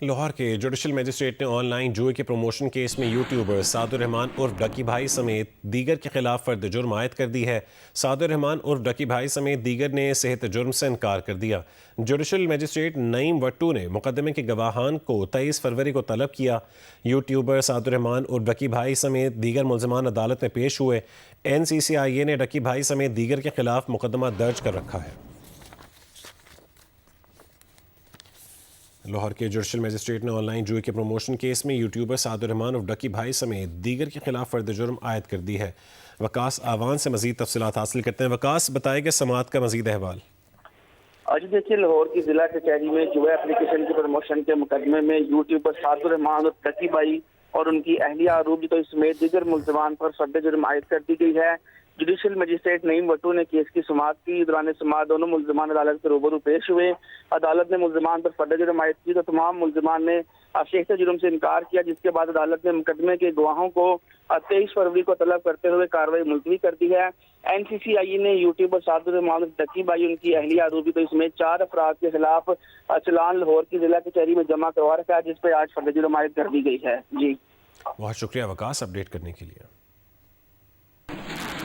لاہور کے judicial magistrate نے on line جوئے کے پروموشن کیس میں یوٹیوبر سعد الرحمان عرف ڈکی بھائی سمیت دیگر کے خلاف فرد جرم عائد کر دی ہے۔ سعد الرحمان عرف ڈکی بھائی سمیت دیگر نے صحت جرم سے انکار کر دیا۔ جوڈیشل مجسٹریٹ نعیم وٹو نے مقدمے کے گواہان کو 23 فروری کو طلب کیا۔ یوٹیوبر سعد الرحمان عرف ڈکی بھائی سمیت دیگر ملزمان عدالت میں پیش ہوئے۔ NCCIA نے ڈکی بھائی سمیت دیگر کے خلاف مقدمہ درج کر رکھا ہے۔ لاہور کے جوڈیشل مجسٹریٹ نے آن لائن جوئے کے پروموشن کیس میں یوٹیوبر سعد الرحمان عرف ڈکی بھائی سمیت دیگر کے خلاف فرد جرم عائد کر دی ہے۔ وکاس آوان سے مزید تفصیلات حاصل کرتے ہیں۔ وکاس، بتائے گا سماعت کا مزید احوال۔ آج دیکھیے لاہور کی ضلع کچہری میں جوئے اپلیکیشن کے پروموشن کے مقدمے میں یوٹیوبر سعد الرحمان عرف ڈکی بھائی اور ان کی اہلیہ عروب جتوئی سمیت دیگر ملزمان پر فرد جرم عائد کر دی گئی ہے۔ جوڈیشل مجسٹریٹ نعیم وٹو نے کیس کی سماعت کی۔ دوران سماعت دونوں ملزمان عدالت کے روبرو پیش ہوئے۔ عدالت نے ملزمان پر فرد جرم عائد کی تو تمام ملزمان نے شیخت جرم سے انکار کیا، جس کے بعد عدالت نے مقدمے کے گواہوں کو 23 فروری کو طلب کرتے ہوئے کارروائی ملتوی کر دی ہے۔ NCCIA نے یوٹیوبر سعد الرحمان عرف ڈکی بھائی ان کی اہلیہ عروبی تو سمیت 4 افراد کے خلاف چلان لاہور کی ضلع کچہری میں جمع کروا رکھا ہے، جس پہ آج فرد جرم عائد کر دی گئی ہے۔ جی بہت شکریہ وکاس، اپڈیٹ کرنے کے لیے۔